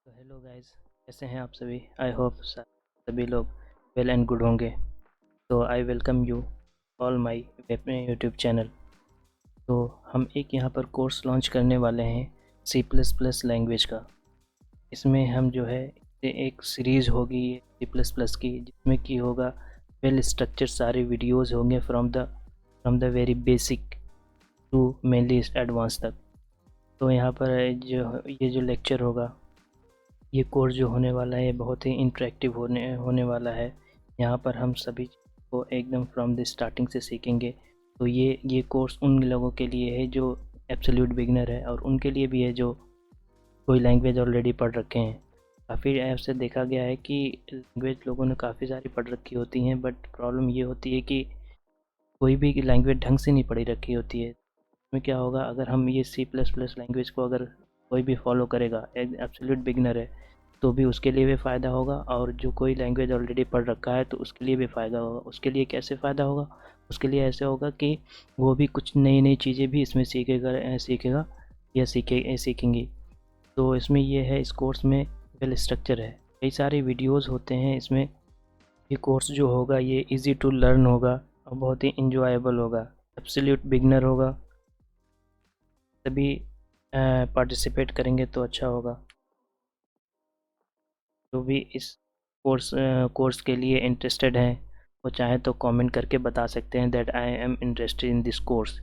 तो hello guys, कैसे हैं आप सभी। आई होप सभी लोग वेल एंड गुड होंगे। तो I welcome you all my अपने यूट्यूब चैनल। तो हम एक यहाँ पर कोर्स लॉन्च करने वाले हैं सी प्लस प्लस लैंग्वेज का। इसमें हम जो है एक सीरीज़ होगी सी प्लस प्लस की, जिसमें कि होगा वेल स्ट्रक्चर सारे वीडियोस होंगे from the very basic to mainly advance तक। तो यहाँ पर ये जो लेक्चर होगा, ये कोर्स जो होने वाला है बहुत ही इंटरेक्टिव होने वाला है। यहाँ पर हम सभी को एकदम फ्रॉम द स्टार्टिंग से सीखेंगे। तो ये कोर्स उन लोगों के लिए है जो एब्सोल्यूट बिगनर है, और उनके लिए भी है जो कोई लैंग्वेज ऑलरेडी पढ़ रखे हैं। काफ़ी ऐसे देखा गया है कि लैंग्वेज लोगों ने काफ़ी सारी पढ़ रखी होती हैं, बट प्रॉब्लम ये होती है कि कोई भी लैंग्वेज ढंग से नहीं पढ़ी रखी होती है। इसमें क्या होगा, अगर हम ये सी प्लस प्लस लैंग्वेज को अगर कोई भी फॉलो करेगा, एक एब्सोल्यूट बिगनर है, तो भी उसके लिए भी फ़ायदा होगा, और जो कोई लैंग्वेज ऑलरेडी पढ़ रखा है तो उसके लिए भी फ़ायदा होगा। उसके लिए कैसे फ़ायदा होगा? उसके लिए ऐसे होगा कि वो भी कुछ नई नई चीज़ें भी इसमें सीखेगा या सीखेंगी। तो इसमें ये है, इस कोर्स में वेल स्ट्रक्चर है, कई सारे वीडियोज़ होते हैं इसमें। ये कोर्स जो होगा ये इजी टू लर्न होगा और बहुत ही इंजॉयबल होगा। एब्सोल्यूट बिगनर होगा, सभी पार्टिसिपेट करेंगे तो अच्छा होगा। जो भी इस कोर्स के लिए इंटरेस्टेड हैं, वो चाहे तो कमेंट करके बता सकते हैं that I am interested in this course.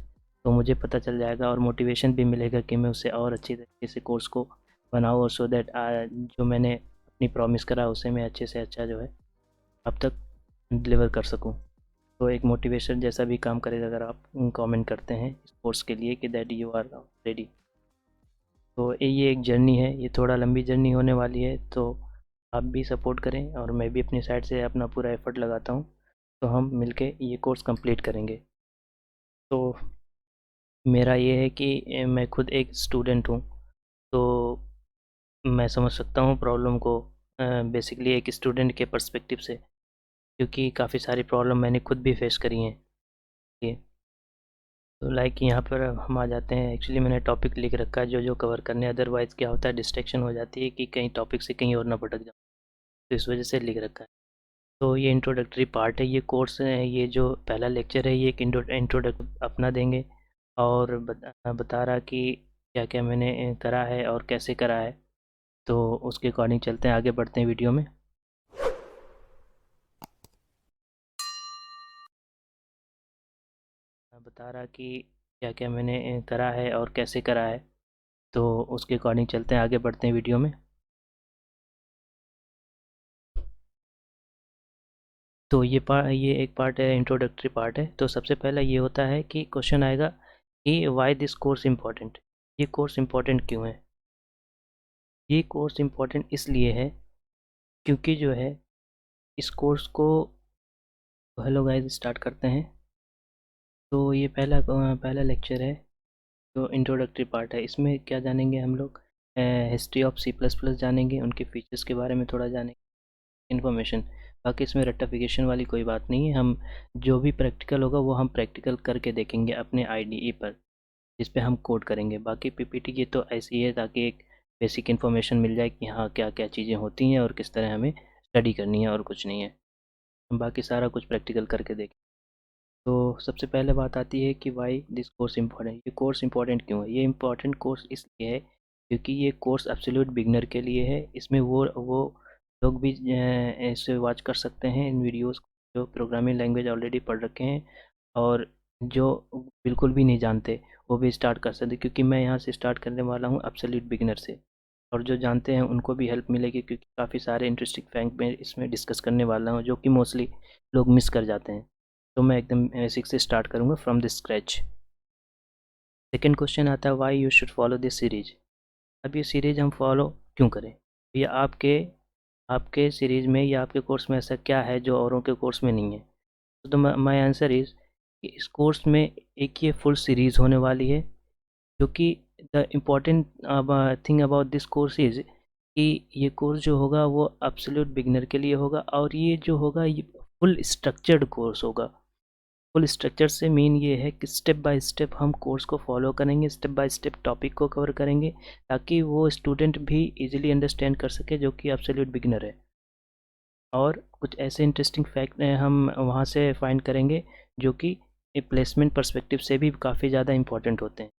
तो मुझे पता चल जाएगा और मोटिवेशन भी मिलेगा कि मैं उसे और अच्छी तरीके से कोर्स को बनाऊँ, और सो दैट जो मैंने अपनी प्रॉमिस करा उसे मैं अच्छे से अच्छा जो है अब तक डिलीवर कर सकूँ। तो एक मोटिवेशन जैसा भी काम करेगा अगर आप कमेंट करते हैं इस कोर्स के लिए कि दैट यू आर रेडी। तो ये एक जर्नी है, ये थोड़ा लंबी जर्नी होने वाली है, तो आप भी सपोर्ट करें और मैं भी अपनी साइड से अपना पूरा एफर्ट लगाता हूँ। तो हम मिलके ये कोर्स कंप्लीट करेंगे। तो मेरा ये है कि मैं खुद एक स्टूडेंट हूँ, तो मैं समझ सकता हूँ प्रॉब्लम को बेसिकली एक स्टूडेंट के पर्सपेक्टिव से, क्योंकि काफ़ी सारी प्रॉब्लम मैंने खुद भी फेस करी हैं। ये तो लाइक यहाँ पर हम आ जाते हैं। एक्चुअली मैंने टॉपिक लिख रखा है जो जो कवर करने, अदरवाइज़ क्या होता है डिस्ट्रैक्शन हो जाती है कि कहीं टॉपिक से कहीं और ना भटक जाऊँ, तो इस वजह से लिख रखा है। तो ये इंट्रोडक्टरी पार्ट है, ये कोर्स है, ये जो पहला लेक्चर है ये एक इंट्रोडक्ट अपना देंगे, और बता रहा कि क्या क्या मैंने करा है और कैसे करा है। तो उसके अकॉर्डिंग चलते हैं, आगे बढ़ते हैं वीडियो में। बता रहा कि क्या क्या मैंने करा है और कैसे करा है। तो उसके अकॉर्डिंग चलते हैं, आगे बढ़ते हैं वीडियो में। तो ये एक पार्ट है, इंट्रोडक्टरी पार्ट है। तो सबसे पहला ये होता है कि क्वेश्चन आएगा कि वाई दिस कोर्स इम्पोर्टेंट। ये कोर्स इम्पोर्टेंट क्यों है? ये कोर्स इम्पोर्टेंट इसलिए है क्योंकि जो है इस कोर्स को, हेलो गाइस स्टार्ट करते हैं। तो ये पहला लेक्चर है जो इंट्रोडक्टरी पार्ट है। इसमें क्या जानेंगे हम लोग? History of C plus plus जानेंगे, उनके फीचर्स के बारे में थोड़ा जानेंगे, इन्फॉर्मेशन। बाकी इसमें रट्टाफिकेशन वाली कोई बात नहीं है। हम जो भी प्रैक्टिकल होगा वो हम प्रैक्टिकल करके देखेंगे अपने आईडीई पर, जिस पे हम कोड करेंगे। बाकी पीपीटी की तो ऐसी है ताकि एक बेसिक इन्फॉर्मेशन मिल जाए कि हाँ क्या क्या चीज़ें होती हैं और किस तरह हमें स्टडी करनी है, और कुछ नहीं है। हम बाकी सारा कुछ प्रैक्टिकल करके देखें। तो सबसे पहले बात आती है कि वाई दिस कोर्स इम्पॉर्टेंट। ये कोर्स इम्पॉर्टेंट क्यों है? ये इम्पॉर्टेंट कोर्स इसलिए है क्योंकि ये कोर्स एब्सोल्यूट बिगनर के लिए है। इसमें वो लोग भी इसे वॉच कर सकते हैं इन वीडियोस को, जो प्रोग्रामिंग लैंग्वेज ऑलरेडी पढ़ रखे हैं, और जो बिल्कुल भी नहीं जानते वो भी स्टार्ट कर सकते, क्योंकि मैं यहाँ से स्टार्ट करने वाला हूँ एब्सोल्यूट बिगनर से। और जो जानते हैं उनको भी हेल्प मिलेगी, क्योंकि काफ़ी सारे इंटरेस्टिंग फैक्ट मैं इसमें डिस्कस करने वाला हूँ जो कि मोस्टली लोग मिस कर जाते हैं। तो मैं एकदम बेसिक से स्टार्ट करूँगा from the scratch. Second question आता है why you should follow this series. अब ये सीरीज हम फॉलो क्यों करें? ये आपके आपके सीरीज में या आपके कोर्स में ऐसा क्या है जो औरों के कोर्स में नहीं है? तो माई आंसर इज़ कि इस कोर्स में एक ये फुल सीरीज़ होने वाली है, जो कि the important thing about this course is कि ये कोर्स जो होगा वो एब्सोल्यूट बिगिनर के लिए होगा, और ये जो होगा ये फुल स्ट्रक्चर्ड कोर्स होगा। फुल स्ट्रक्चर से मीन ये है कि स्टेप बाय स्टेप हम कोर्स को फॉलो करेंगे, स्टेप बाय स्टेप टॉपिक को कवर करेंगे, ताकि वो स्टूडेंट भी इजीली अंडरस्टैंड कर सके जो कि एब्सोल्यूट बिगिनर है। और कुछ ऐसे इंटरेस्टिंग फैक्ट हम वहाँ से फाइंड करेंगे जो कि प्लेसमेंट पर्सपेक्टिव से भी काफ़ी ज़्यादा इंपॉर्टेंट होते हैं।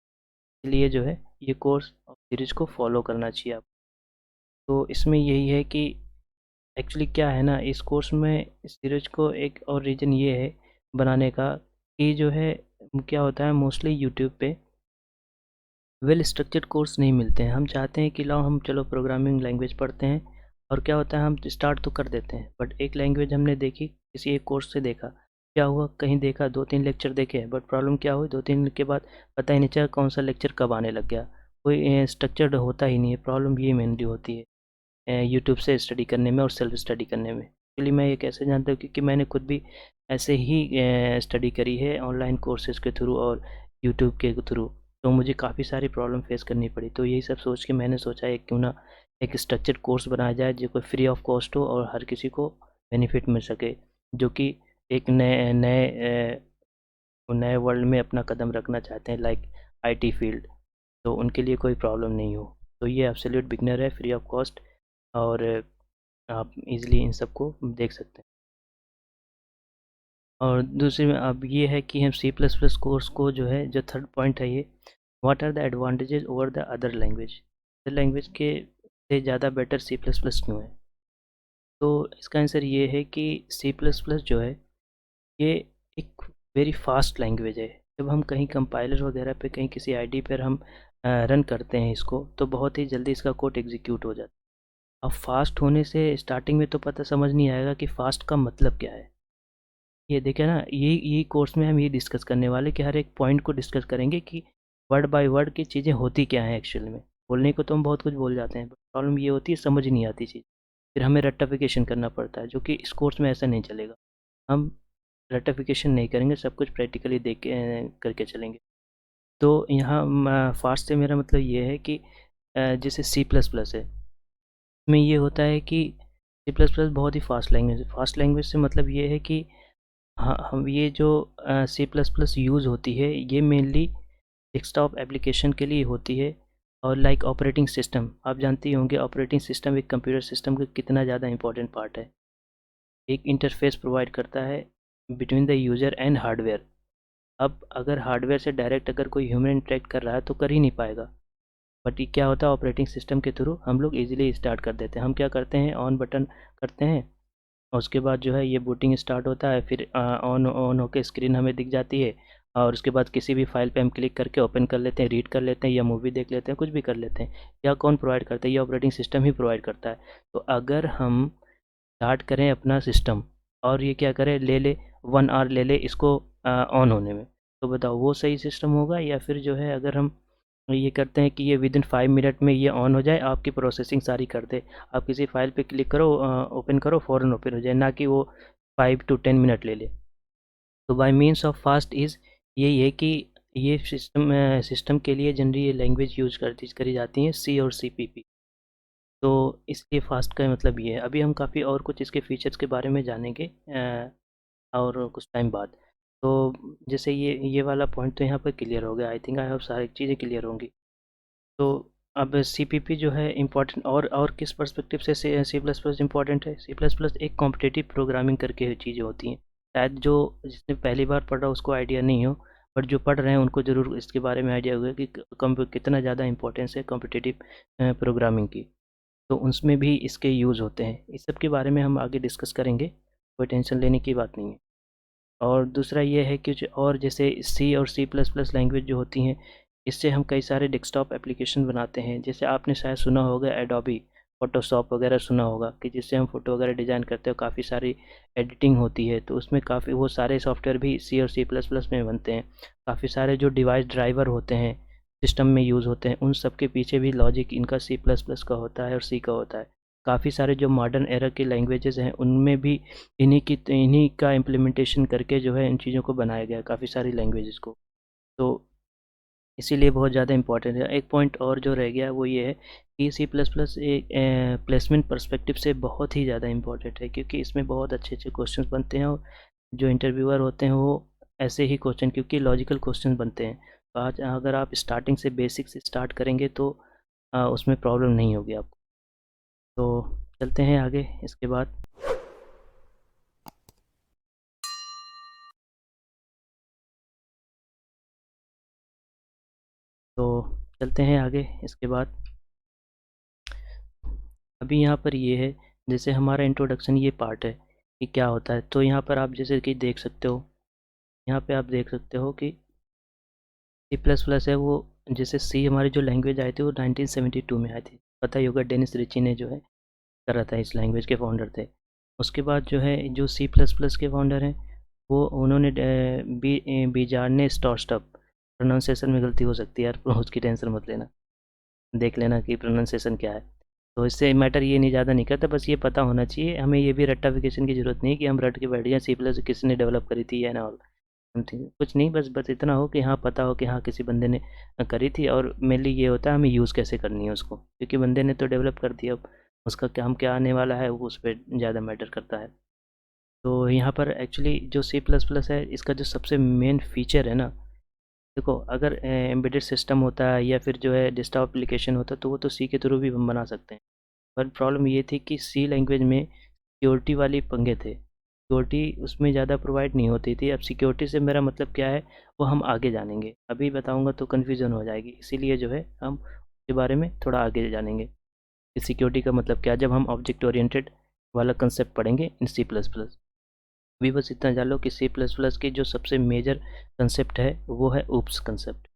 इसलिए जो है ये कोर्स और सीरीज़ को फॉलो करना चाहिए आप। तो इसमें यही है कि एक्चुअली क्या है ना, इस कोर्स में इस सीरीज को एक और रीज़न ये है बनाने का कि जो है क्या होता है मोस्टली यूट्यूब पे वेल स्ट्रक्चर्ड कोर्स नहीं मिलते हैं। हम चाहते हैं कि लाओ हम चलो प्रोग्रामिंग लैंग्वेज पढ़ते हैं, और क्या होता है हम स्टार्ट तो कर देते हैं, बट एक लैंग्वेज हमने देखी, किसी एक कोर्स से देखा, क्या हुआ कहीं देखा 2-3 लेक्चर देखे, बट प्रॉब्लम क्या हुई 2-3 के बाद पता ही नहीं चला कौन सा लेक्चर कब आने लग गया। कोई स्ट्रक्चर्ड होता ही नहीं है। प्रॉब्लम ये मेनली होती है यूट्यूब से स्टडी करने में और सेल्फ स्टडी करने में। एक्चुअली मैं ये कैसे जानता हूँ, क्योंकि मैंने खुद भी ऐसे ही स्टडी करी है ऑनलाइन कोर्सेज़ के थ्रू और यूट्यूब के थ्रू। तो मुझे काफ़ी सारी प्रॉब्लम फेस करनी पड़ी। तो यही सब सोच के मैंने सोचा एक क्यों ना एक स्ट्रक्चर्ड कोर्स बनाया जाए जो कोई फ्री ऑफ कॉस्ट हो और हर किसी को बेनिफिट मिल सके, जो कि एक नए नए नए वर्ल्ड में अपना कदम रखना चाहते हैं, लाइक आईटी फील्ड। तो उनके लिए कोई प्रॉब्लम नहीं हो। तो ये एब्सोल्यूट बिगनर है, फ्री ऑफ कॉस्ट, और आप इजीली इन सब को देख सकते हैं। और दूसरी में अब ये है कि हम सी प्लस प्लस कोर्स को जो है, जो थर्ड पॉइंट है ये, what are the advantages over the other language, other language के से ज़्यादा बेटर सी प्लस प्लस क्यों है। तो इसका आंसर ये है कि सी प्लस प्लस जो है ये एक वेरी फास्ट लैंग्वेज है। जब हम कहीं कंपाइलर वगैरह पे कहीं किसी आईडी पर हम रन करते हैं इसको, तो बहुत ही जल्दी इसका कोड एग्जीक्यूट हो जाता है। अब फास्ट होने से स्टार्टिंग में तो पता समझ नहीं आएगा कि फास्ट का मतलब क्या है। ये देखें ना, ये कोर्स में हम ये डिस्कस करने वाले कि हर एक पॉइंट को डिस्कस करेंगे कि वर्ड बाय वर्ड की चीज़ें होती क्या हैं एक्चुअल में। बोलने को तो हम बहुत कुछ बोल जाते हैं, प्रॉब्लम ये होती है समझ नहीं आती चीज़। फिर हमें रेक्टिफिकेशन करना पड़ता है, जो कि इस कोर्स में ऐसा नहीं चलेगा। हम रेक्टिफिकेशन नहीं करेंगे, सब कुछ प्रैक्टिकली देख के करके चलेंगे। तो यहाँ फास्ट से मेरा मतलब ये है कि जैसे सी प्लस प्लस है, इसमें ये होता है कि सी प्लस प्लस बहुत ही फास्ट लैंग्वेज है। फास्ट लैंग्वेज से मतलब ये है कि हाँ, हम ये जो सी प्लस प्लस यूज़ होती है ये मेनली डेस्कटॉप एप्लीकेशन के लिए होती है। और लाइक ऑपरेटिंग सिस्टम, आप जानते ही होंगे ऑपरेटिंग सिस्टम एक कंप्यूटर सिस्टम का कितना ज़्यादा इंपॉर्टेंट पार्ट है। एक इंटरफेस प्रोवाइड करता है between the user and hardware. अब अगर हार्डवेयर से डायरेक्ट अगर कोई ह्यूमन इंटरेक्ट कर रहा है तो कर ही नहीं पाएगा, बट ये क्या होता है ऑपरेटिंग सिस्टम के थ्रू हम लोग इजीली स्टार्ट कर देते हैं। हम क्या करते हैं, ऑन बटन करते हैं और उसके बाद जो है ये बूटिंग स्टार्ट होता है, फिर ऑन ऑन होकर स्क्रीन हमें दिख जाती है, और उसके बाद किसी भी फाइल पे हम क्लिक करके ओपन कर लेते हैं, रीड कर लेते हैं या मूवी देख लेते हैं, कुछ भी कर लेते हैं। या कौन प्रोवाइड करता है, ये ऑपरेटिंग सिस्टम ही प्रोवाइड करता है। तो अगर हम स्टार्ट करें अपना सिस्टम और ये क्या करे, ले ले 1 आवर ले ले इसको ऑन होने में, तो बताओ वो सही सिस्टम होगा, या फिर जो है अगर हम ये करते हैं कि ये विदिन 5 मिनट में ये ऑन हो जाए, आपकी प्रोसेसिंग सारी कर दे। आप किसी फाइल पे क्लिक करो, ओपन करो, फ़ौरन ओपन हो जाए, ना कि वो 5 to 10 मिनट ले ले। तो bye means of fast is यही है कि ये सिस्टम के लिए जनरली ये लैंग्वेज यूज करी जाती हैं, सी और सीपीपी। तो इसलिए फास्ट का मतलब ये है। अभी हम काफ़ी और कुछ इसके फीचर्स के बारे में जानेंगे और कुछ टाइम बाद। तो जैसे ये वाला पॉइंट तो यहाँ पर क्लियर हो गया। आई थिंक आई होप सारी चीज़ें क्लियर होंगी। तो अब सीपीपी जो है इम्पोर्टेंट, और किस पर्सपेक्टिव से सी प्लस प्लस इम्पॉर्टेंट है। सी प्लस प्लस एक कॉम्पिटिटिव प्रोग्रामिंग करके चीज़ें होती हैं। शायद जो जिसने पहली बार पढ़ा उसको आइडिया नहीं हो, बट जो पढ़ रहे हैं उनको ज़रूर इसके बारे में आइडिया होगा कि कितना ज़्यादा इंपॉर्टेंस है कॉम्पिटिटिव प्रोग्रामिंग की। तो उसमें भी इसके यूज़ होते हैं। इस सब के बारे में हम आगे डिस्कस करेंगे, कोई टेंशन लेने की बात नहीं है। और दूसरा ये है कि और जैसे सी और सी प्लस प्लस लैंग्वेज जो होती हैं, इससे हम कई सारे डेस्कटॉप एप्लीकेशन बनाते हैं। जैसे आपने शायद सुना होगा एडोबी फ़ोटोशॉप वगैरह सुना होगा, कि जिससे हम फ़ोटो वगैरह डिज़ाइन करते हो, काफ़ी सारी एडिटिंग होती है, तो उसमें काफ़ी वो सारे सॉफ्टवेयर भी सी और सी प्लस प्लस में बनते हैं। काफ़ी सारे जो डिवाइस ड्राइवर होते हैं सिस्टम में यूज़ होते हैं, उन सब के पीछे भी लॉजिक इनका सी प्लस प्लस का होता है और सी का होता है। काफ़ी सारे जो मॉडर्न एरा के लैंग्वेजेस हैं उनमें भी इन्हीं का इम्प्लीमेंटेशन करके जो है इन चीज़ों को बनाया गया है, काफ़ी सारी लैंग्वेजेस को। तो इसीलिए बहुत ज़्यादा इम्पोर्टेंट है। एक पॉइंट और जो रह गया वो ये है कि सी प्लस प्लस एक प्लेसमेंट पर्सपेक्टिव से बहुत ही ज़्यादा इम्पोर्टेंट है, क्योंकि इसमें बहुत अच्छे अच्छे क्वेश्चंस बनते हैं और जो इंटरव्यूअर होते हैं वो ऐसे ही क्वेश्चन, क्योंकि लॉजिकल क्वेश्चन बनते हैं। तो आज अगर आप स्टार्टिंग से बेसिक से स्टार्ट करेंगे तो उसमें प्रॉब्लम नहीं होगी आपको। तो चलते हैं आगे इसके बाद। तो चलते हैं आगे इसके बाद। अभी यहाँ पर ये है, जैसे हमारा इंट्रोडक्शन ये पार्ट है कि क्या होता है। तो यहाँ पर आप जैसे कि देख सकते हो, यहाँ पे आप देख सकते हो कि सी प्लस प्लस है वो, जैसे सी हमारी जो लैंग्वेज आई थी वो 1972 में आई थी। पता ही होगा, डेनिस रिची ने जो है करा था, इस लैंग्वेज के फाउंडर थे। उसके बाद जो है जो सी प्लस प्लस के फाउंडर हैं वो उन्होंने बीजारने स्टॉर्स्टअप, प्रोनाउंसिएशन में गलती हो सकती है यार, उसकी टेंशन मत लेना, देख लेना कि प्रोनाउंसिएशन क्या है। तो इससे मैटर ये नहीं ज़्यादा नहीं करता, बस ये पता होना चाहिए हमें, ये भी रट्टाफिकेशन की ज़रूरत नहीं है कि हम रट के बैठ जाएँ सी प्लस किसने डेवलप करी थी या ना ऑल समथिंग, कुछ नहीं, बस इतना हो कि हाँ पता हो कि हाँ किसी बंदे ने करी थी। और मेनली ये होता है हमें यूज़ कैसे करनी है उसको, क्योंकि बंदे ने तो डेवलप कर दिया, अब उसका काम क्या आने वाला है वो उस पर ज़्यादा मैटर करता है। तो यहाँ पर एक्चुअली जो सी प्लस प्लस है, इसका जो सबसे मेन फीचर है ना, देखो अगर एम्बेडेड सिस्टम होता है या फिर जो है डेस्कटॉप एप्लीकेशन होता है तो वो तो सी के थ्रू भी हम बना सकते हैं। पर प्रॉब्लम ये थी कि सी लैंग्वेज में सिक्योरिटी वाली पंगे थे, सिक्योरिटी उसमें ज़्यादा प्रोवाइड नहीं होती थी। अब सिक्योरिटी से मेरा मतलब क्या है वो हम आगे जानेंगे, अभी बताऊंगा तो कन्फ्यूज़न हो जाएगी, इसीलिए जो है हम उसके बारे में थोड़ा आगे जानेंगे कि सिक्योरिटी का मतलब क्या, जब हम ऑब्जेक्ट ओरिएंटेड वाला कंसेप्ट पढ़ेंगे इन सी प्लस प्लस। अभी बस इतना जान लो कि सी प्लस प्लस की जो सबसे मेजर कंसेप्ट है वो है ऊप्स कंसेप्ट।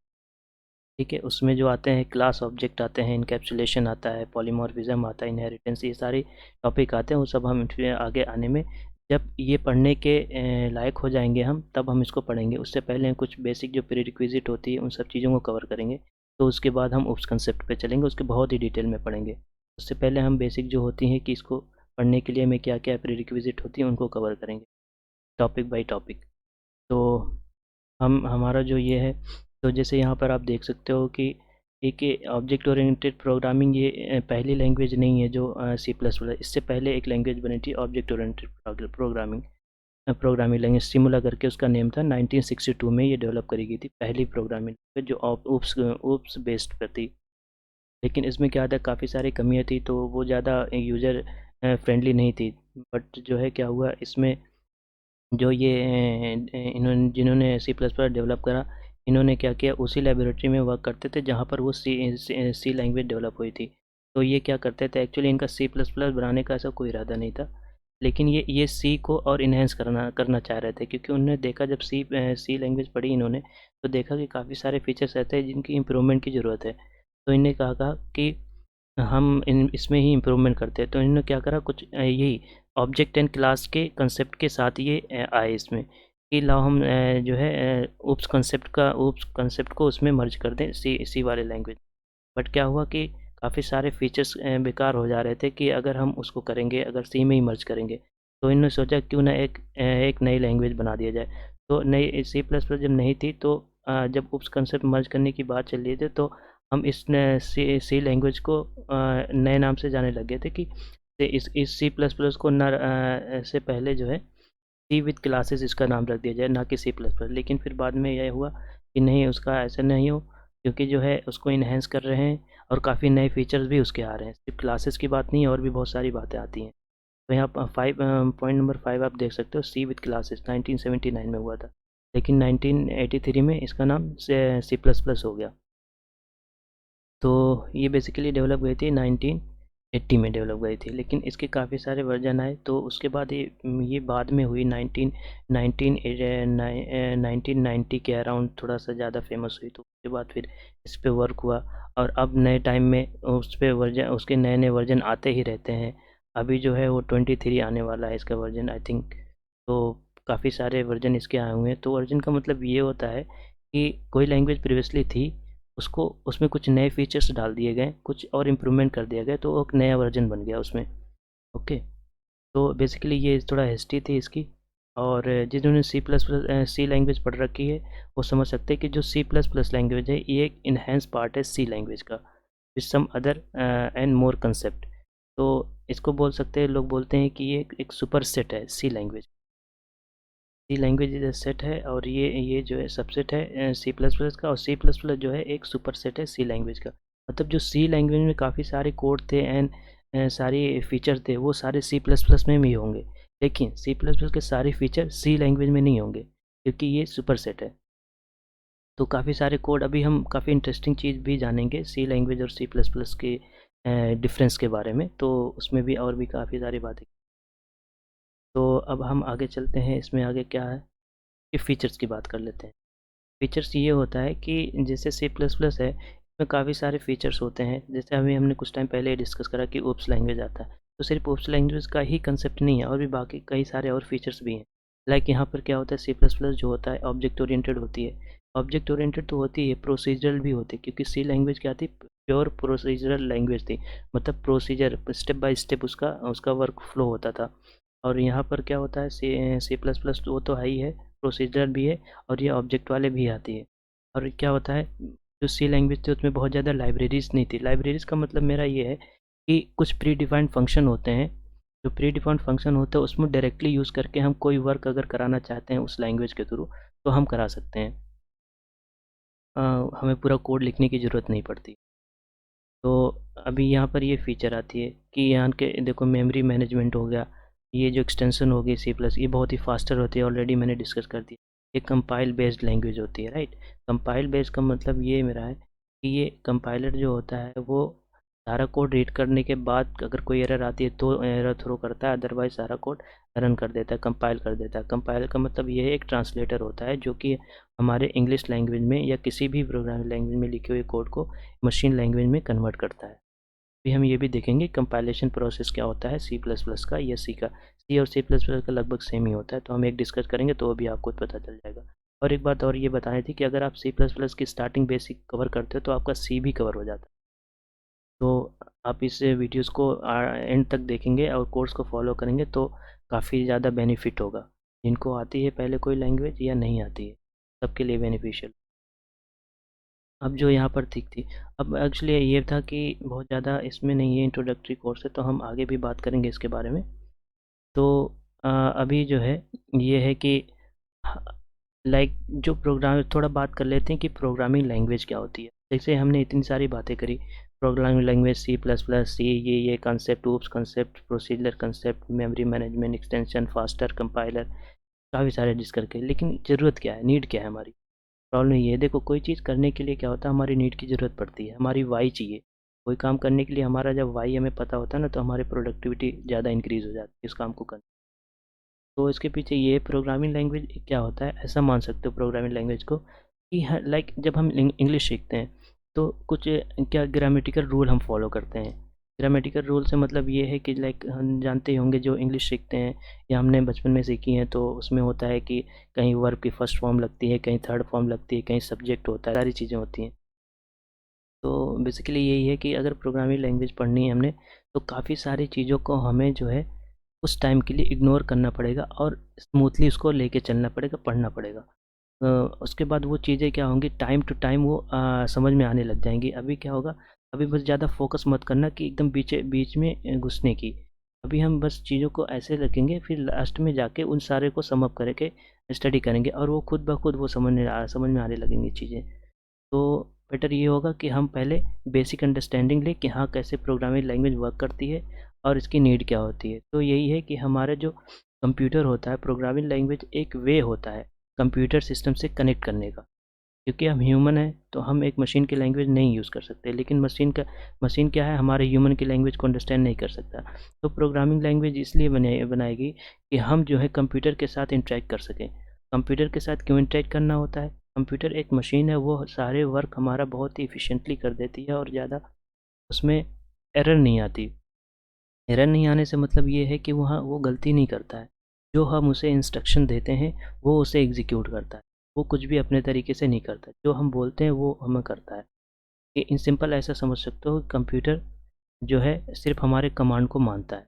ठीक है, उसमें जो आते हैं क्लास ऑब्जेक्ट आते हैं, इनकैप्सुलेशन आता है, पॉलीमॉर्फिज्म आता है, इनहेरिटेंस, ये सारे टॉपिक आते हैं। वो सब हम इसमें आगे आने में, जब ये पढ़ने के लायक हो जाएंगे हम, तब हम इसको पढ़ेंगे। उससे पहले कुछ बेसिक जो प्रीरिक्विजिट होती है उन सब चीज़ों को कवर करेंगे। तो उसके बाद हम उस कंसेप्ट पे चलेंगे, उसके बहुत ही डिटेल में पढ़ेंगे। उससे पहले हम बेसिक जो होती हैं कि इसको पढ़ने के लिए हमें क्या क्या प्रीरिक्विजिट होती हैं उनको कवर करेंगे टॉपिक बाई टॉपिक। तो हम हमारा जो ये है, तो जैसे यहाँ पर आप देख सकते हो कि एक ऑब्जेक्ट ओरिएंटेड प्रोग्रामिंग ये पहली लैंग्वेज नहीं है जो सी प्लस प्लस, इससे पहले एक लैंग्वेज बनी थी object oriented programming, programming language Simula करके उसका नेम था। 1962 में ये डेवलप करी गई थी, पहली प्रोग्रामिंग लैंग्वेज जो ओप्स बेस्ड पर थी। लेकिन इसमें क्या था, काफ़ी सारी कमियाँ थी, तो वो ज़्यादा यूज़र फ्रेंडली नहीं थी। बट जो है क्या हुआ इसमें, जो ये इन्होंने जिन्होंने सी प्लस प्लस डेवलप करा, इन्होंने क्या किया, उसी लेबोरेटरी में वर्क करते थे जहाँ पर वो सी लैंग्वेज डेवलप हुई थी। तो ये क्या करते थे, एक्चुअली इनका सी प्लस प्लस बनाने का ऐसा कोई इरादा नहीं था, लेकिन ये सी को और इन्हेंस करना करना चाह रहे थे, क्योंकि उन्होंने देखा, जब सी लैंग्वेज पढ़ी इन्होंने, तो देखा कि काफ़ी सारे फीचर्स ऐसे हैं जिनकी इम्प्रूवमेंट की ज़रूरत है। तो इन्हें कहा कि हम इन इसमें ही इम्प्रूवमेंट करते हैं। तो इन्होंने क्या करा, कुछ यही ऑब्जेक्ट एंड क्लास के कंसेप्ट के साथ ये आए इसमें कि लाओ हम जो है ऊप्स कंसेप्ट को उसमें मर्ज कर दें सी वाले लैंग्वेज। बट क्या हुआ कि काफ़ी सारे फीचर्स बेकार हो जा रहे थे कि अगर हम उसको करेंगे, अगर सी में ही मर्ज करेंगे। तो इन्होंने सोचा क्यों ना एक नई लैंग्वेज बना दिया जाए। तो नई सी प्लस प्लस जब नहीं थी, तो जब उप्स कंसेप्ट मर्ज करने की बात चल रही थी, तो हम इस सी लैंग्वेज को नए नाम से जाने लग गए थे कि इस सी प्लस प्लस को न से पहले जो है सी विद क्लासेस इसका नाम रख दिया जाए, ना कि सी प्लस प्लस। लेकिन फिर बाद में यह हुआ कि नहीं, उसका ऐसा नहीं हो, क्योंकि जो है उसको इन्हेंस कर रहे हैं और काफ़ी नए फीचर्स भी उसके आ रहे हैं। सिर्फ क्लासेस की बात नहीं, और भी बहुत सारी बातें आती हैं। तो यहाँ पर पॉइंट नंबर 5 आप देख सकते हो, सी विद क्लासेस 1979 में हुआ था, लेकिन 1983 में इसका नाम सी प्लस प्लस हो गया। तो ये बेसिकली डेवलप गई थी 1980 में डेवलप गई थी, लेकिन इसके काफ़ी सारे वर्जन आए। तो उसके बाद ये बाद में हुई 1990 के अराउंड थोड़ा सा ज़्यादा फेमस हुई। तो उसके बाद फिर इस पे वर्क हुआ, और अब नए टाइम में उस पे वर्जन, उसके नए नए वर्जन आते ही रहते हैं। अभी जो है वो 23 आने वाला है इसका वर्जन, आई थिंक। तो काफ़ी सारे वर्जन इसके आए हुए हैं। तो वर्जन का मतलब ये होता है कि कोई लैंग्वेज प्रीवियसली थी, उसको उसमें कुछ नए फीचर्स डाल दिए गए, कुछ और इम्प्रूवमेंट कर दिया गया, तो वो एक नया वर्जन बन गया उसमें। ओके। तो बेसिकली ये थोड़ा हिस्ट्री थी इसकी। और जिन्होंने सी प्लस प्लस सी लैंग्वेज पढ़ रखी है वो समझ सकते हैं कि जो सी प्लस प्लस लैंग्वेज है ये एक इन्हेंस पार्ट है सी लैंग्वेज का, with some other and more concept. तो इसको बोल सकते हैं, लोग बोलते हैं कि ये एक सुपर सेट है C language. C language is a set है, और ये जो है सबसेट है सी प्लस प्लस का, और सी प्लस प्लस जो है एक सुपर सेट है सी लैंग्वेज का। मतलब जो सी लैंग्वेज में काफ़ी सारे कोड थे एंड सारी फीचर थे, वो सारे सी प्लस प्लस में भी होंगे, लेकिन सी प्लस प्लस के सारे फीचर सी लैंग्वेज में नहीं होंगे, क्योंकि ये सुपर सेट है। तो काफ़ी सारे कोड, अभी हम काफ़ी इंटरेस्टिंग चीज़ भी जानेंगे सी लैंग्वेज और सी प्लस प्लस के डिफरेंस के बारे में, तो उसमें भी और भी काफ़ी सारी बातें। तो अब हम आगे चलते हैं, इसमें आगे क्या है कि फ़ीचर्स की बात कर लेते हैं। फ़ीचर्स ये होता है कि जैसे सी प्लस प्लस है, इसमें काफ़ी सारे फ़ीचर्स होते हैं। जैसे अभी हमने कुछ टाइम पहले डिस्कस करा कि ओप्स लैंग्वेज आता है, तो सिर्फ ओप्स लैंग्वेज का ही कंसेप्ट नहीं है, और भी बाकी कई सारे और फ़ीचर्स भी हैं। लाइक यहाँ पर क्या होता है, सी प्लस प्लस जो होता है ऑब्जेक्ट ओरिएंटेड होती है। ऑब्जेक्ट ओरिएंटेड तो होती है, प्रोसीजरल भी होती है, क्योंकि सी लैंग्वेज क्या थी, प्योर प्रोसीजरल लैंग्वेज थी। मतलब प्रोसीजर स्टेप बाय स्टेप उसका उसका वर्क फ्लो होता था। और यहाँ पर क्या होता है, सी सी प्लस प्लस वो तो है ही है, प्रोसीजरल भी है, और ये ऑब्जेक्ट वाले भी आती है। और क्या होता है, जो सी लैंग्वेज थी उसमें बहुत ज़्यादा लाइब्रेरीज़ नहीं थी। लाइब्रेरीज़ का मतलब मेरा ये है कि कुछ प्री डिफाइंड फंक्शन होते हैं, जो प्री डिफाइंड फंक्शन होते हैं उसमें डायरेक्टली यूज़ करके हम कोई वर्क अगर कराना चाहते हैं उस लैंग्वेज के थ्रू, तो हम करा सकते हैं। अ, हमें पूरा कोड लिखने की ज़रूरत नहीं पड़ती। तो अभी यहाँ पर ये फ़ीचर आती है कि यहाँ के देखो मेमोरी मैनेजमेंट हो गया, ये जो एक्सटेंशन हो गई सी प्लस, ये बहुत ही फास्टर होती है, ऑलरेडी मैंने डिस्कस कर दिया। ये कंपाइल बेस्ड लैंग्वेज होती है, राइट। कंपाइल बेस्ड का मतलब ये मेरा है कि ये कंपाइलर जो होता है वो सारा कोड रीड करने के बाद अगर कोई एरर आती है तो एरर थ्रो करता है, अदरवाइज सारा कोड रन कर देता है, कंपाइल कर देता है। कंपाइल का मतलब ये एक ट्रांसलेटर होता है जो कि हमारे इंग्लिश लैंग्वेज में या किसी भी प्रोग्रामिंग लैंग्वेज में लिखे हुए कोड को मशीन लैंग्वेज में कन्वर्ट करता है। अभी हम ये भी देखेंगे कंपाइलेशन प्रोसेस क्या होता है सी प्लस प्लस का या सी का। सी और सी प्लस प्लस का लगभग सेम ही होता है, तो हम एक डिस्कस करेंगे तो अभी आपको पता चल जाएगा। और एक बात और ये बतानी थी कि अगर आप सी प्लस प्लस की स्टार्टिंग बेसिक कवर करते हो तो आपका सी भी कवर हो जाता है। तो आप इस वीडियोज़ को एंड तक देखेंगे और कोर्स को फॉलो करेंगे तो काफ़ी ज़्यादा बेनिफिट होगा। जिनको आती है पहले कोई लैंग्वेज या नहीं आती है, सबके लिए बेनिफिशियल। अब जो यहाँ पर ठीक थी, अब एक्चुअली ये था कि बहुत ज़्यादा इसमें नहीं है, इंट्रोडक्टरी कोर्स है, तो हम आगे भी बात करेंगे इसके बारे में। तो अभी जो है ये है कि लाइक जो प्रोग्राम, थोड़ा बात कर लेते हैं कि प्रोग्रामिंग लैंग्वेज क्या होती है। जैसे हमने इतनी सारी बातें करी, programming language C plus plus, ये concept, OOPs concept, procedure concept, memory management, extension, faster compiler, काफ़ी सारे डिस्कस करके, लेकिन ज़रूरत क्या है, नीड क्या है हमारी। प्रॉब्लम ये है, देखो कोई चीज़ करने के लिए क्या होता है, हमारी नीड की ज़रूरत पड़ती है, हमारी वाई चाहिए। कोई काम करने के लिए हमारा जब वाई हमें पता होता है ना, तो हमारी प्रोडक्टिविटी ज़्यादा इंक्रीज़ हो जाती है इस काम को करने। तो इसके पीछे ये प्रोग्रामिंग लैंग्वेज क्या होता है, ऐसा मान सकते हो प्रोग्रामिंग लैंग्वेज को कि लाइक जब हम इंग्लिश सीखते हैं तो कुछ क्या ग्रामेटिकल रूल हम फॉलो करते हैं। ग्रामेटिकल रूल से मतलब ये है कि लाइक हम जानते ही होंगे, जो इंग्लिश सीखते हैं या हमने बचपन में सीखी हैं, तो उसमें होता है कि कहीं वर्ब की फर्स्ट फॉर्म लगती है, कहीं थर्ड फॉर्म लगती है, कहीं सब्जेक्ट होता है, सारी चीज़ें होती हैं। तो बेसिकली यही है कि अगर प्रोग्रामिंग लैंग्वेज पढ़नी है हमने, तो काफ़ी सारी चीज़ों को हमें जो है उस टाइम के लिए इग्नोर करना पड़ेगा और स्मूथली उसको लेके चलना पड़ेगा, पढ़ना पड़ेगा। उसके बाद वो चीज़ें क्या होंगी, टाइम टू टाइम वो समझ में आने लग जाएँगी। अभी क्या होगा, अभी बस ज़्यादा फोकस मत करना कि एकदम बीच में घुसने की। अभी हम बस चीज़ों को ऐसे रखेंगे, फिर लास्ट में जाके उन सारे को सम अप करके स्टडी करेंगे और वो खुद ब खुद वो समझ में आने लगेंगी चीज़ें। तो बेटर ये होगा कि हम पहले बेसिक अंडरस्टैंडिंग लें कि हाँ, कैसे प्रोग्रामिंग लैंग्वेज वर्क करती है और इसकी नीड क्या होती है। तो यही है कि हमारा जो कंप्यूटर होता है, प्रोग्रामिंग लैंग्वेज एक वे होता है कंप्यूटर सिस्टम से कनेक्ट करने का। क्योंकि हम ह्यूमन हैं तो हम एक मशीन की लैंग्वेज नहीं यूज़ कर सकते, लेकिन मशीन क्या है, हमारे ह्यूमन की लैंग्वेज को अंडरस्टैंड नहीं कर सकता। तो प्रोग्रामिंग लैंग्वेज इसलिए बनाएगी कि हम जो है कंप्यूटर के साथ इंटरेक्ट कर सकें। कंप्यूटर के साथ क्यों इंटरेक्ट करना होता है, कंप्यूटर एक मशीन है, वो सारे वर्क हमारा बहुत ही इफ़िशिएंटली कर देती है और ज़्यादा उसमें एरर नहीं आती। एरर नहीं आने से मतलब ये है कि वहाँ वो गलती नहीं करता है। जो हम उसे इंस्ट्रक्शन देते हैं, वो उसे एग्ज़ीक्यूट करता है। वो कुछ भी अपने तरीके से नहीं करता। जो हम बोलते हैं वो हमें करता है। ये इन सिंपल ऐसा समझ सकते हो, कंप्यूटर जो है सिर्फ़ हमारे कमांड को मानता है।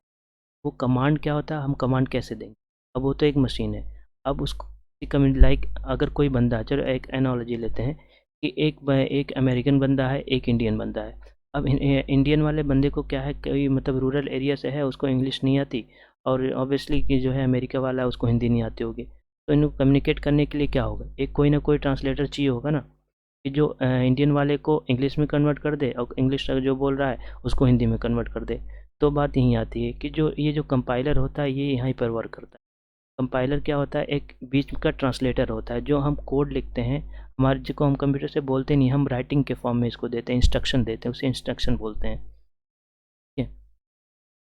वो कमांड क्या होता है, हम कमांड कैसे देंगे? अब वो तो एक मशीन है। अब उसको लाइक अगर कोई बंदा, चलो एक एनालॉजी लेते हैं कि एक अमेरिकन बंदा है, एक इंडियन बंदा है। अब इंडियन वाले बंदे को क्या है, कोई मतलब रूरल एरिया से है, उसको इंग्लिश नहीं आती, और ऑब्वियसली कि जो है अमेरिका वाला है उसको हिंदी नहीं आती होगी। तो इनको कम्युनिकेट करने के लिए क्या होगा, एक कोई ना कोई ट्रांसलेटर चाहिए होगा ना, कि जो इंडियन वाले को इंग्लिश में कन्वर्ट कर दे और इंग्लिश जो बोल रहा है उसको हिंदी में कन्वर्ट कर दे। तो बात यहीं आती है कि जो ये जो कंपाइलर होता है ये यहाँ पर वर्क करता है। कंपाइलर क्या होता है, एक बीच का ट्रांसलेटर होता है। जो हम कोड लिखते हैं, हमारे जिसको हम कंप्यूटर से बोलते नहीं, हम राइटिंग के फॉर्म में इसको देते हैं, इंस्ट्रक्शन देते हैं, उसे इंस्ट्रक्शन बोलते हैं। ठीक है,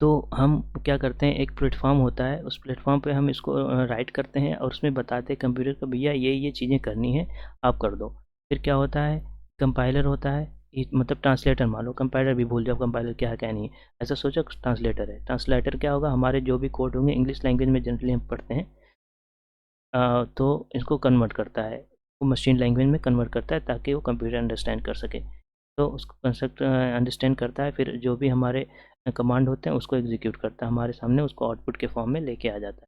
तो हम क्या करते हैं, एक प्लेटफॉर्म होता है, उस प्लेटफॉर्म पे हम इसको राइट करते हैं और उसमें बताते हैं कंप्यूटर को भैया ये चीज़ें करनी है, आप कर दो। फिर क्या होता है, कंपाइलर होता है, मतलब ट्रांसलेटर मान लो, कंपाइलर भी भूल जाओ कंपाइलर क्या है क्या नहीं है, ऐसा सोचो ट्रांसलेटर है। ट्रांसलेटर क्या होगा, हमारे जो भी कोड होंगे इंग्लिश लैंग्वेज में जनरली हम पढ़ते हैं, तो इसको कन्वर्ट करता है, वो मशीन लैंग्वेज में कन्वर्ट करता है ताकि वो कंप्यूटर अंडरस्टैंड कर सके। तो उसको कंसेप्ट अंडरस्टैंड करता है, फिर जो भी हमारे कमांड होते हैं उसको एग्जीक्यूट करता है, हमारे सामने उसको आउटपुट के फॉर्म में लेके आ जाता है।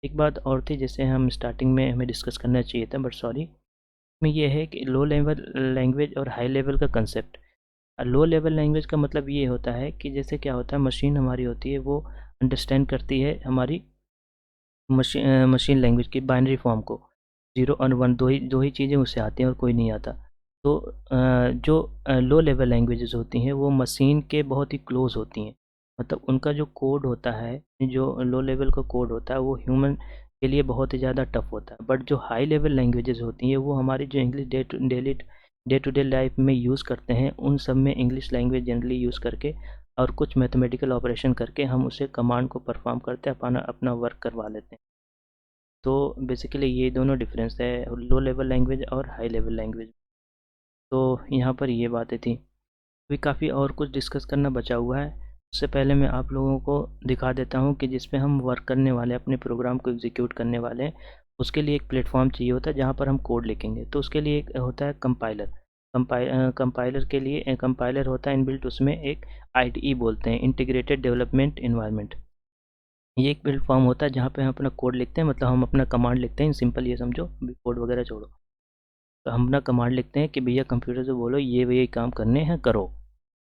एक बात और थी जैसे हम स्टार्टिंग में हमें डिस्कस करना चाहिए था, बट सॉरी, इसमें ये है कि लो लेवल लैंग्वेज और हाई लेवल का कंसेप्ट। लो लेवल लैंग्वेज का मतलब ये होता है कि जैसे क्या होता है, मशीन हमारी होती है वो अंडरस्टैंड करती है हमारी मशीन लैंग्वेज की बाइनरी फॉर्म को, 0 और 1, दो ही चीज़ें उससे आती हैं और कोई नहीं आता। तो जो लो लेवल लैंग्वेजेस होती हैं वो मशीन के बहुत ही क्लोज होती हैं, मतलब उनका जो कोड होता है, जो लो लेवल का कोड होता है वो ह्यूमन के लिए बहुत ही ज़्यादा टफ होता है। बट जो हाई लेवल लैंग्वेजेस होती हैं वो हमारी जो English day to day life में यूज़ करते हैं, उन सब में इंग्लिश लैंग्वेज जनरली यूज़ करके और कुछ मैथमेटिकल ऑपरेशन करके हम उसे कमांड को परफॉर्म करते हैं, अपना अपना वर्क करवा लेते हैं। तो बेसिकली ये दोनों डिफरेंस है लो लेवल लैंग्वेज और हाई लेवल लैंग्वेज। तो यहाँ पर ये बातें थी, अभी काफ़ी और कुछ डिस्कस करना बचा हुआ है। उससे पहले मैं आप लोगों को दिखा देता हूँ कि जिस पे हम वर्क करने वाले हैं, अपने प्रोग्राम को एग्जीक्यूट करने वाले हैं, उसके लिए एक प्लेटफॉर्म चाहिए होता है जहाँ पर हम कोड लिखेंगे। तो उसके लिए एक होता है कंपाइलर। कंपाइलर के लिए कंपाइलर होता है इनबिल्ट, उसमें एक आईडीई बोलते हैं, इंटीग्रेटेड डेवलपमेंट इन्वायरमेंट। ये एक प्लेटफॉर्म होता है जहाँ पे हम अपना कोड लिखते हैं, मतलब हम अपना कमांड लिखते हैं, सिंपल ये समझो, कोड वगैरह छोड़ो। तो हम अपना कमांड लिखते हैं कि भैया कंप्यूटर से बोलो ये काम करने हैं करो।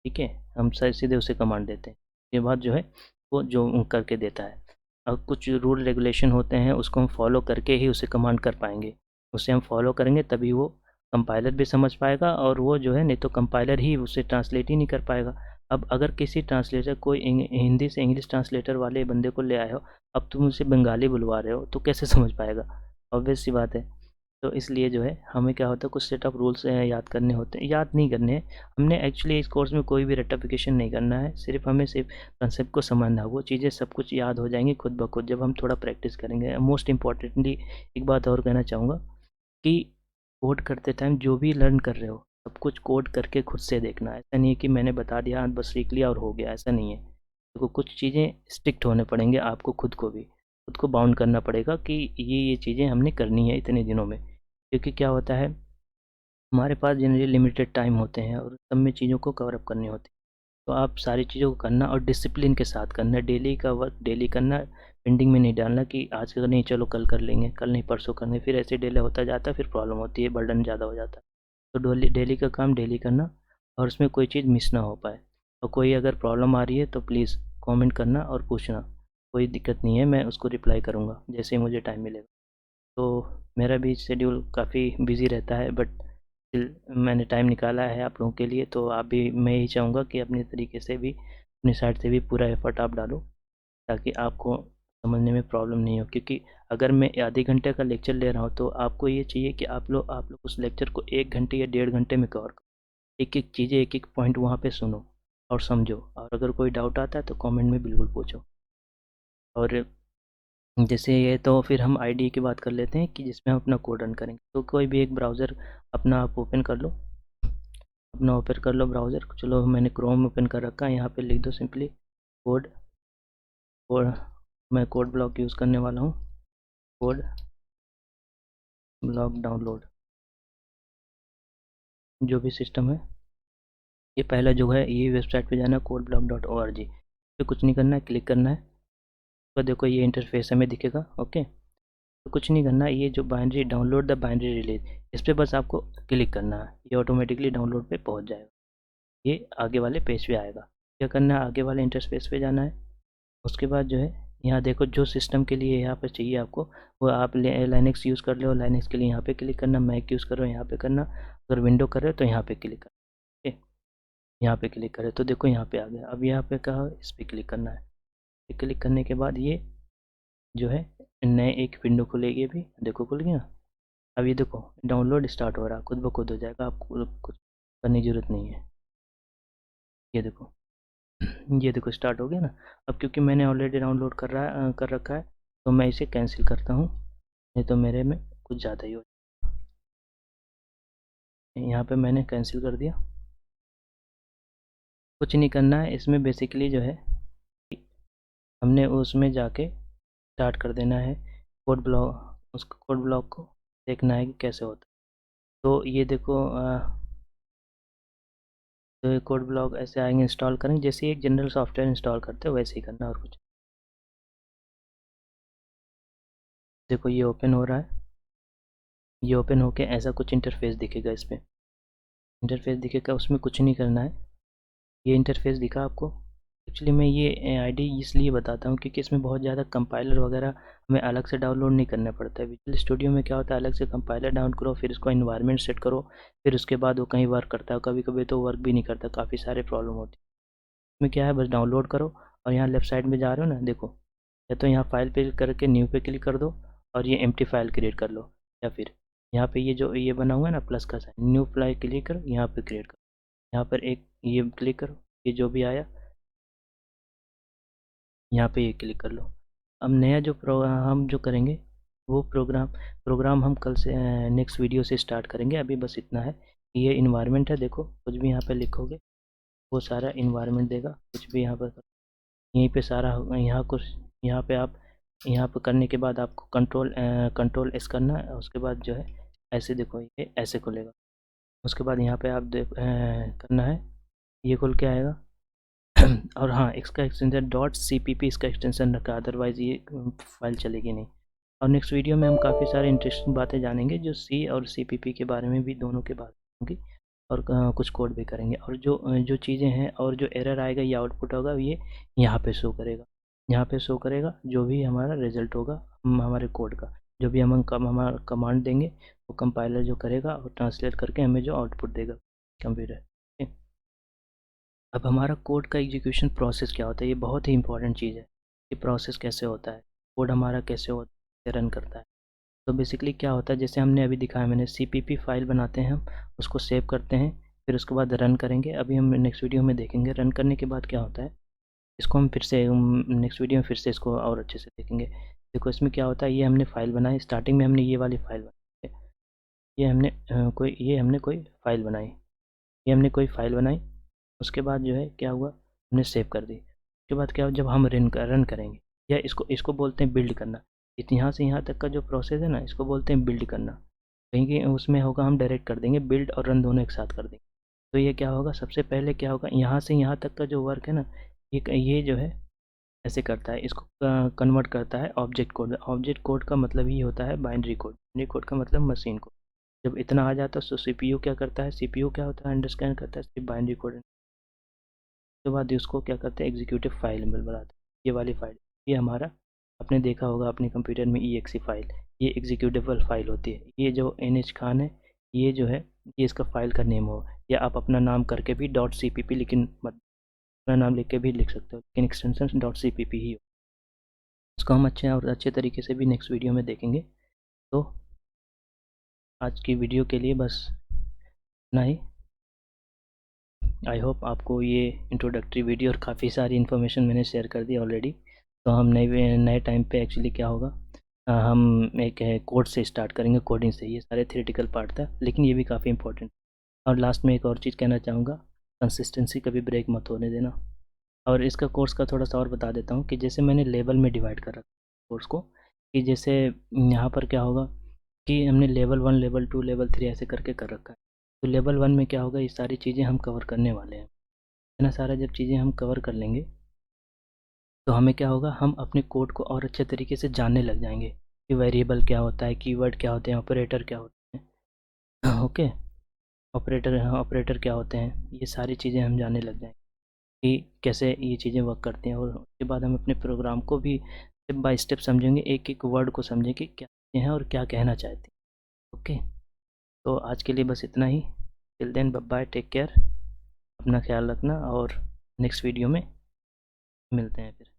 ठीक है, हम सीधे उसे कमांड देते हैं, ये बात जो है वो जो करके देता है। और कुछ रूल रेगुलेशन होते हैं उसको हम फॉलो करके ही उसे कमांड कर पाएंगे, उसे हम फॉलो करेंगे तभी वो कंपाइलर भी समझ पाएगा, और वो जो है नहीं तो कंपाइलर ही उसे ट्रांसलेट ही नहीं कर पाएगा। अब अगर किसी ट्रांसलेटर कोई हिंदी से इंग्लिश ट्रांसलेटर वाले बंदे को ले आए हो, अब तुम उसे बंगाली बुलवा रहे हो तो कैसे समझ पाएगा, ऑब्वियस सी बात है। तो इसलिए जो है हमें क्या होता है, कुछ सेट ऑफ रूल्स याद करने होते हैं, याद नहीं करने हैं, हमने एक्चुअली इस कोर्स में कोई भी रेक्टिफिकेशन नहीं करना है, सिर्फ हमें सिर्फ कंसेप्ट को समझना है, वो चीज़ें सब कुछ याद हो जाएंगी खुद ब खुद जब हम थोड़ा प्रैक्टिस करेंगे। मोस्ट इम्पॉर्टेंटली एक बात और कहना चाहूँगा कि कोड करते टाइम जो भी लर्न कर रहे हो सब कुछ कोड करके खुद से देखना है। ऐसा नहीं है कि मैंने बता दिया बस सीख लिया और हो गया, ऐसा नहीं है। देखो कुछ चीज़ें स्ट्रिक्ट होने पड़ेंगे आपको, खुद को भी खुद को बाउंड करना पड़ेगा कि ये चीज़ें हमने करनी है इतने दिनों में, क्योंकि क्या होता है हमारे पास जनरली लिमिटेड टाइम होते हैं और सब में चीज़ों को कवर अप करनी होती है। तो आप सारी चीज़ों को करना और डिसिप्लिन के साथ करना, डेली का वर्क डेली करना, पेंडिंग में नहीं डालना कि आज का नहीं चलो कल कर लेंगे, कल नहीं परसों करेंगे, फिर ऐसे डिले होता जाता है, फिर प्रॉब्लम होती है, बर्डन ज़्यादा हो जाता है। तो डेली डेली का काम डेली करना और उसमें कोई चीज़ मिस ना हो पाए। और कोई अगर प्रॉब्लम आ रही है तो प्लीज़ कमेंट करना और पूछना, कोई दिक्कत नहीं है, मैं उसको रिप्लाई करूँगा जैसे ही मुझे टाइम मिलेगा। तो मेरा भी शेड्यूल काफ़ी बिज़ी रहता है, बट स्टिल मैंने टाइम निकाला है आप लोगों के लिए, तो आप भी, मैं यही चाहूँगा कि अपने तरीके से भी अपनी साइड से भी पूरा एफ़र्ट आप डालो ताकि आपको समझने में प्रॉब्लम नहीं हो। क्योंकि अगर मैं आधे घंटे का लेक्चर ले रहा हूँ तो आपको ये चाहिए कि आप लोग उस लेक्चर को 1 घंटे या डेढ़ घंटे में कवर करो। एक-एक चीज़ें, एक-एक पॉइंट वहाँ पे सुनो और समझो, और अगर कोई डाउट आता है तो कमेंट में बिल्कुल पूछो। और जैसे ये तो फिर हम आईडी की बात कर लेते हैं कि जिसमें हम अपना कोड रन करेंगे। तो कोई भी एक ब्राउज़र अपना आप ओपन कर लो, अपना ओपन कर लो ब्राउज़र। चलो मैंने क्रोम ओपन कर रखा है, यहाँ पे लिख दो सिंपली कोड, और मैं कोड ब्लॉक यूज़ करने वाला हूँ, कोड ब्लॉक डाउनलोड जो भी सिस्टम है। ये पहला जो है ये वेबसाइट पे जाना है codeblog.org पे, कुछ नहीं करना है, क्लिक करना है। तो देखो ये इंटरफेस हमें दिखेगा, ओके। तो कुछ नहीं करना है, ये जो binary download the binary release, इस पर बस आपको क्लिक करना है, ये ऑटोमेटिकली डाउनलोड पे पहुंच जाएगा, ये आगे वाले पेज पे आएगा। क्या करना है, आगे वाले इंटरफेस पे जाना है, उसके बाद जो है यहाँ देखो जो सिस्टम के लिए यहाँ पर चाहिए आपको वो आप लाइनेक्स यूज़ कर लो, लाइनेक्स के लिए यहाँ पे क्लिक करना, मैक यूज़ कर रहे हो यहाँ पे करना, अगर विंडो कर रहे हो तो यहाँ पे क्लिक करना। ठीक है, यहाँ पे क्लिक करें तो देखो यहाँ पे आ गया। अब यहाँ पे कहा इस पर क्लिक करना है, क्लिक करने के बाद ये जो है नए एक विंडो खुलेगी। अभी देखो खुल गया। अब ये देखो डाउनलोड स्टार्ट हो रहा है, खुद ब खुद हो जाएगा, आपको कुछ करने की ज़रूरत नहीं है। ये देखो ये देखो स्टार्ट हो गया ना। अब क्योंकि मैंने ऑलरेडी डाउनलोड कर रखा है तो मैं इसे कैंसिल करता हूँ, नहीं तो मेरे में कुछ ज़्यादा ही हो। यहाँ पे मैंने कैंसिल कर दिया। कुछ नहीं करना है इसमें, बेसिकली जो है हमने उसमें जाके स्टार्ट कर देना है कोड ब्लॉक, उस कोड ब्लॉक को देखना है कि कैसे होता है। तो ये देखो तो ये कोड ब्लॉक ऐसे आएंगे, इंस्टॉल करेंगे जैसे एक जनरल सॉफ्टवेयर इंस्टॉल करते हो वैसे ही करना और कुछ। देखो ये ओपन हो रहा है, ये ओपन होके ऐसा कुछ इंटरफेस दिखेगा। इस पर इंटरफेस दिखेगा, उसमें कुछ नहीं करना है। ये इंटरफेस दिखा आपको। एक्चुअली मैं ये आईडी इसलिए बताता हूँ क्योंकि इसमें बहुत ज़्यादा कंपाइलर वगैरह हमें अलग से डाउनलोड नहीं करना पड़ता है। विजुअल स्टूडियो में क्या होता है, अलग से कंपाइलर डाउन करो, फिर इसको इन्वायरमेंट सेट करो, फिर उसके बाद वो कहीं वर्क करता है, कभी कभी तो वर्क भी नहीं करता, काफ़ी सारे प्रॉब्लम होती है। इसमें क्या है, बस डाउनलोड करो और यहाँ लेफ्ट साइड में जा रहे हो ना, देखो या तो यहाँ फाइल पे करके न्यू पे क्लिक कर दो और ये एम्प्टी फाइल क्रिएट कर लो, या फिर यहाँ पे ये जो ये बना हुआ है ना प्लस का साइन, न्यू फाइल क्लिक करो, यहाँ पे क्रिएट करो, यहाँ पर एक ये क्लिक करो, ये जो भी आया यहाँ पे ये क्लिक कर लो। अब नया जो प्रोग्राम हम जो करेंगे वो प्रोग्राम हम कल से नेक्स्ट वीडियो से स्टार्ट करेंगे। अभी बस इतना है, ये इन्वायरमेंट है। देखो कुछ भी यहाँ पे लिखोगे वो सारा इन्वायरमेंट देगा, कुछ भी यहाँ पर यहीं पे सारा यहाँ कुछ यहाँ पे आप यहाँ पर करने के बाद आपको कंट्रोल एस करना है। उसके बाद जो है ऐसे देखो ये ऐसे खुलेगा। उसके बाद यहाँ पे आप करना है, ये खुल के आएगा। और हाँ इसका एक्सटेंशन .cpp इसका एक्सटेंशन रखा, अदरवाइज़ ये फाइल चलेगी नहीं। और नेक्स्ट वीडियो में हम काफ़ी सारे इंटरेस्टिंग बातें जानेंगे जो सी और cpp के बारे में भी, दोनों के बारे में होंगी, और कुछ कोड भी करेंगे। और जो चीज़ें हैं और जो एरर आएगा या आउटपुट होगा ये यहाँ पे शो करेगा, यहाँ पे शो करेगा जो भी हमारा रिजल्ट होगा हमारे कोड का, जो भी हम हमारा कमांड देंगे वो कंपाइलर जो करेगा और ट्रांसलेट करके हमें जो आउटपुट देगा कंप्यूटर। अब हमारा कोड का एग्जीक्यूशन प्रोसेस क्या होता है, ये बहुत ही इंपॉर्टेंट चीज़ है। ये प्रोसेस कैसे होता है, कोड हमारा कैसे होता है, रन करता है। तो बेसिकली क्या होता है, जैसे हमने अभी दिखाया, मैंने cpp फाइल बनाते हैं हम, उसको सेव करते हैं, फिर उसके बाद रन करेंगे। अभी हम नेक्स्ट वीडियो में देखेंगे रन करने के बाद क्या होता है। इसको हम फिर से नेक्स्ट वीडियो में फिर से इसको और अच्छे से देखेंगे। देखो इसमें क्या होता है, ये हमने फाइल बनाई, स्टार्टिंग में हमने ये वाली फाइल बनाई, ये हमने कोई फाइल बनाई, ये हमने कोई फाइल बनाई। उसके बाद जो है क्या हुआ, हमने सेव कर दी। उसके बाद क्या हुआ, जब हम रन करेंगे, या इसको इसको बोलते हैं बिल्ड करना। यहाँ से यहाँ तक का जो प्रोसेस है ना, इसको बोलते हैं बिल्ड करना। कहीं कि उसमें होगा हम डायरेक्ट कर देंगे, बिल्ड और रन दोनों एक साथ कर देंगे। तो ये क्या होगा, सबसे पहले क्या होगा, यहाँ से यहाँ तक का जो वर्क है ना, ये जो है ऐसे करता है, इसको कन्वर्ट करता है ऑब्जेक्ट कोड। ऑब्जेक्ट कोड का मतलब ही होता है बाइनरी कोड, बाइनरी कोड का मतलब मशीन कोड। जब इतना आ जाता है तो सीपीयू क्या करता है, सीपीयू क्या होता है, अंडरस्टैंड करता है सिर्फ बाइनरी कोड। उसके बाद उसको क्या करते हैं, एग्जीक्यूटिव फाइल में बनाते हैं। ये वाली फाइल, ये हमारा आपने देखा होगा अपने कंप्यूटर में exe फाइल, ये एग्जीक्यूटिबल फाइल होती है। ये जो NH खान है, ये जो है ये इसका फाइल का नेम हो, या आप अपना नाम करके भी .cpp, लेकिन मत अपना नाम लिख के भी लिख सकते हो, लेकिन एक्सटेंशन .cpp ही हो। इसको हम अच्छे तरीके से भी नेक्स्ट वीडियो में देखेंगे। तो आज की वीडियो के लिए बस इतना ही। आई होप आपको ये इंट्रोडक्टरी वीडियो और काफ़ी सारी इन्फॉर्मेशन मैंने शेयर कर दी ऑलरेडी। तो हम नए टाइम पे एक्चुअली क्या होगा, हम एक कोड से स्टार्ट करेंगे, कोडिंग से। ये सारे थ्योरेटिकल पार्ट था लेकिन ये भी काफ़ी इंपॉर्टेंट। और लास्ट में एक और चीज़ कहना चाहूँगा, कंसिस्टेंसी कभी ब्रेक मत होने देना। और इसका कोर्स का थोड़ा सा और बता देता हूँ कि जैसे मैंने लेवल में डिवाइड कर रखा कोर्स को, कि जैसे यहाँ पर क्या होगा कि हमने लेवल 1, लेवल 2, लेवल 3 ऐसे करके कर रखा है। तो लेवल 1 में क्या होगा, ये सारी चीज़ें हम कवर करने वाले हैं। इतना सारा जब चीज़ें हम कवर कर लेंगे तो हमें क्या होगा, हम अपने कोड को और अच्छे तरीके से जानने लग जाएंगे कि वेरिएबल क्या होता है, कीवर्ड क्या होते हैं, ऑपरेटर क्या होते हैं। ओके, ऑपरेटर क्या होते हैं, ये सारी चीज़ें हम जानने लग जाएंगे। कि कैसे ये चीज़ें वर्क करती हैं, और उसके बाद हम अपने प्रोग्राम को भी स्टेप बाय स्टेप समझेंगे, एक एक वर्ड को समझें कि क्या हैं और क्या कहना चाहते हैं। ओके, तो आज के लिए बस इतना ही। Till then bye bye, take care, अपना ख्याल रखना, और नेक्स्ट वीडियो में मिलते हैं फिर।